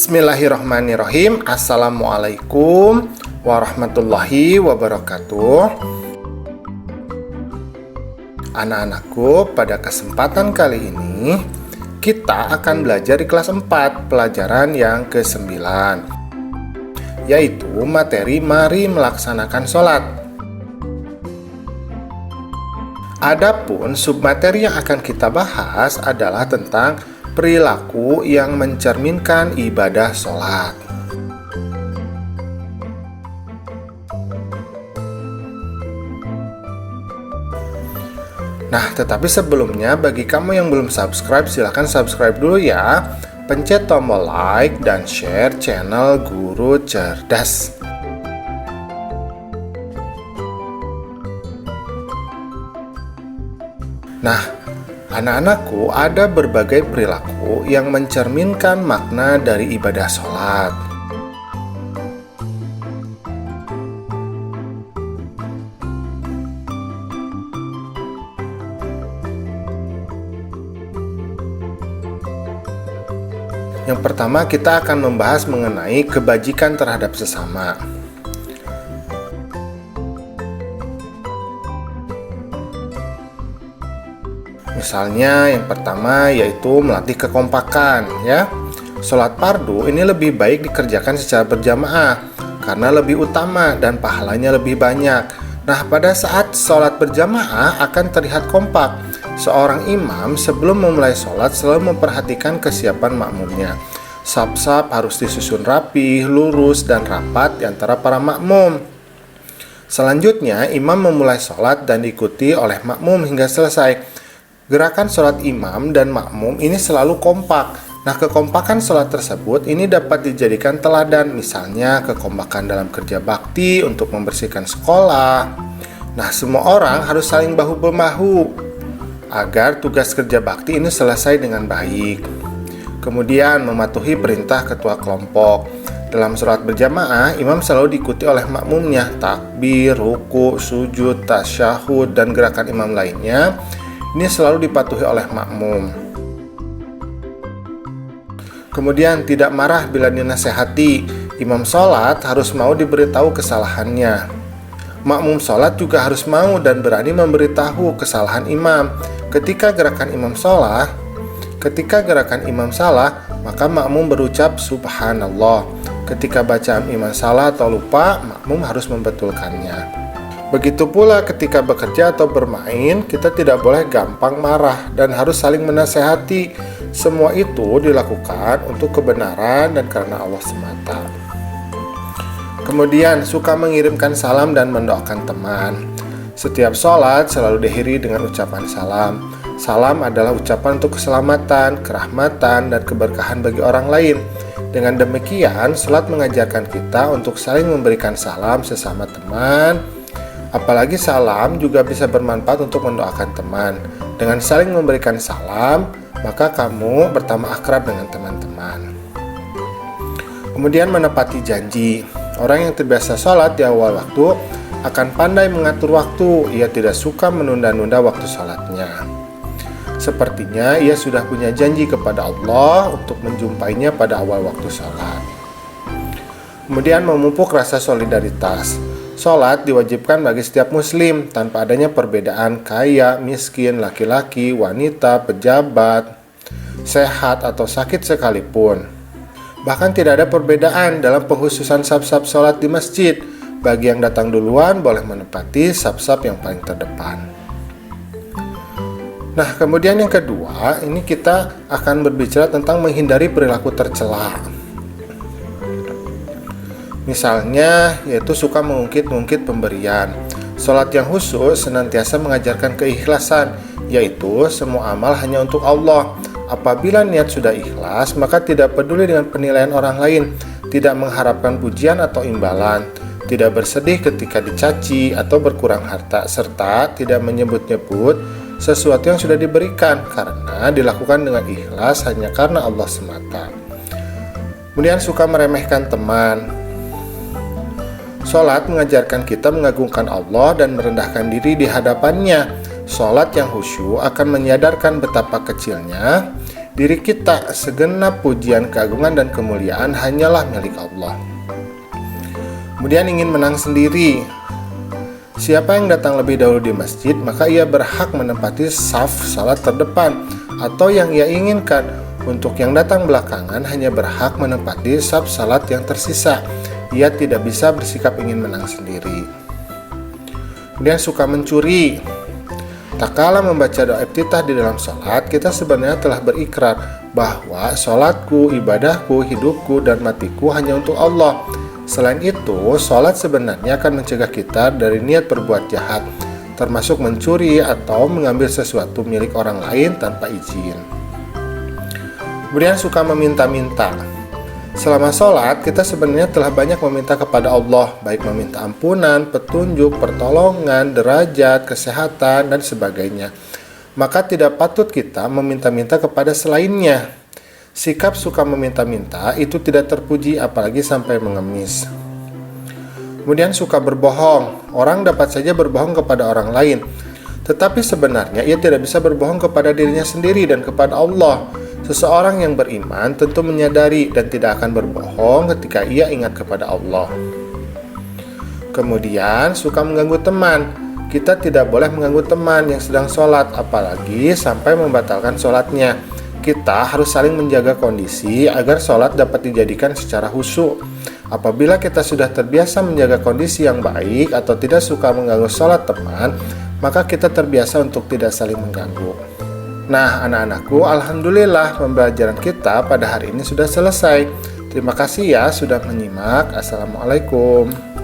Bismillahirrahmanirrahim. Assalamualaikum warahmatullahi wabarakatuh. Anak-anakku, pada kesempatan kali ini kita akan belajar di kelas 4, pelajaran yang ke-9, yaitu materi mari melaksanakan sholat. Adapun submateri yang akan kita bahas adalah tentang perilaku yang mencerminkan ibadah sholat. Nah, tetapi sebelumnya bagi kamu yang belum subscribe, silahkan subscribe dulu ya. Pencet tombol like dan share channel Guru Cerdas. Nah, anak-anakku, ada berbagai perilaku yang mencerminkan makna dari ibadah sholat. Yang pertama, kita akan membahas mengenai kebajikan terhadap sesama. Misalnya yang pertama yaitu melatih kekompakan ya. Sholat fardu ini lebih baik dikerjakan secara berjamaah karena lebih utama dan pahalanya lebih banyak. Nah, pada saat sholat berjamaah akan terlihat kompak. Seorang imam sebelum memulai sholat selalu memperhatikan kesiapan makmumnya. Saf-saf harus disusun rapi, lurus, dan rapat di antara para makmum. Selanjutnya, imam memulai sholat dan diikuti oleh makmum hingga selesai. Gerakan sholat imam dan makmum ini selalu kompak. Nah, kekompakan sholat tersebut ini dapat dijadikan teladan, misalnya kekompakan dalam kerja bakti untuk membersihkan sekolah. Nah, semua orang harus saling bahu-membahu agar tugas kerja bakti ini selesai dengan baik. Kemudian, mematuhi perintah ketua kelompok. Dalam sholat berjamaah, imam selalu diikuti oleh makmumnya. Takbir, ruku, sujud, tasyahud, dan gerakan imam lainnya ini selalu dipatuhi oleh makmum. Kemudian, tidak marah bila dinasehati. Imam sholat harus mau diberitahu kesalahannya. Makmum sholat juga harus mau dan berani memberitahu kesalahan imam. Ketika gerakan imam salah, maka makmum berucap subhanallah. Ketika bacaan imam salah atau lupa, makmum harus membetulkannya. Begitu pula ketika bekerja atau bermain, kita tidak boleh gampang marah dan harus saling menasehati. Semua itu dilakukan untuk kebenaran dan karena Allah semata. Kemudian, suka mengirimkan salam dan mendoakan teman. Setiap sholat selalu diakhiri dengan ucapan salam. Salam adalah ucapan untuk keselamatan, kerahmatan, dan keberkahan bagi orang lain. Dengan demikian, sholat mengajarkan kita untuk saling memberikan salam sesama teman. Apalagi salam juga bisa bermanfaat untuk mendoakan teman. Dengan saling memberikan salam, maka kamu bertambah akrab dengan teman-teman. Kemudian, menepati janji. Orang yang terbiasa sholat di awal waktu akan pandai mengatur waktu. Ia tidak suka menunda-nunda waktu sholatnya. Sepertinya ia sudah punya janji kepada Allah untuk menjumpainya pada awal waktu sholat. Kemudian, memupuk rasa solidaritas. Sholat diwajibkan bagi setiap muslim tanpa adanya perbedaan kaya, miskin, laki-laki, wanita, pejabat, sehat atau sakit sekalipun. Bahkan tidak ada perbedaan dalam pengkhususan saf-saf sholat di masjid. Bagi yang datang duluan boleh menempati saf-saf yang paling terdepan. Nah, kemudian yang kedua, ini kita akan berbicara tentang menghindari perilaku tercela. Misalnya, yaitu suka mengungkit-ungkit pemberian. Sholat yang khusyuk senantiasa mengajarkan keikhlasan, yaitu semua amal hanya untuk Allah. Apabila niat sudah ikhlas, maka tidak peduli dengan penilaian orang lain, tidak mengharapkan pujian atau imbalan, tidak bersedih ketika dicaci atau berkurang harta, serta tidak menyebut-nyebut sesuatu yang sudah diberikan karena dilakukan dengan ikhlas hanya karena Allah semata. Kemudian, suka meremehkan teman. Sholat mengajarkan kita mengagungkan Allah dan merendahkan diri di hadapannya. Sholat yang khusyuk akan menyadarkan betapa kecilnya diri kita, segenap pujian, keagungan, dan kemuliaan hanyalah milik Allah. Kemudian ingin menang sendiri. Siapa yang datang lebih dahulu di masjid, maka ia berhak menempati saf salat terdepan, atau yang ia inginkan. Untuk yang datang belakangan hanya berhak menempati saf salat yang tersisa. Ia tidak bisa bersikap ingin menang sendiri. Kemudian suka mencuri. Tak kalah membaca doa iftitah di dalam sholat, kita sebenarnya telah berikrar bahwa sholatku, ibadahku, hidupku, dan matiku hanya untuk Allah. Selain itu, sholat sebenarnya akan mencegah kita dari niat berbuat jahat, termasuk mencuri atau mengambil sesuatu milik orang lain tanpa izin. Kemudian suka meminta-minta. Selama sholat, kita sebenarnya telah banyak meminta kepada Allah, baik meminta ampunan, petunjuk, pertolongan, derajat, kesehatan, dan sebagainya. Maka tidak patut kita meminta-minta kepada selainnya. Sikap suka meminta-minta itu tidak terpuji, apalagi sampai mengemis. Kemudian suka berbohong. Orang dapat saja berbohong kepada orang lain, tetapi sebenarnya ia tidak bisa berbohong kepada dirinya sendiri dan kepada Allah. Seseorang yang beriman tentu menyadari dan tidak akan berbohong ketika ia ingat kepada Allah. Kemudian suka mengganggu teman. Kita tidak boleh mengganggu teman yang sedang sholat, apalagi sampai membatalkan sholatnya. Kita harus saling menjaga kondisi agar sholat dapat dijadikan secara khusyuk. Apabila kita sudah terbiasa menjaga kondisi yang baik atau tidak suka mengganggu sholat teman, maka kita terbiasa untuk tidak saling mengganggu. Nah, anak-anakku, alhamdulillah pembelajaran kita pada hari ini sudah selesai. Terima kasih ya sudah menyimak. Assalamualaikum.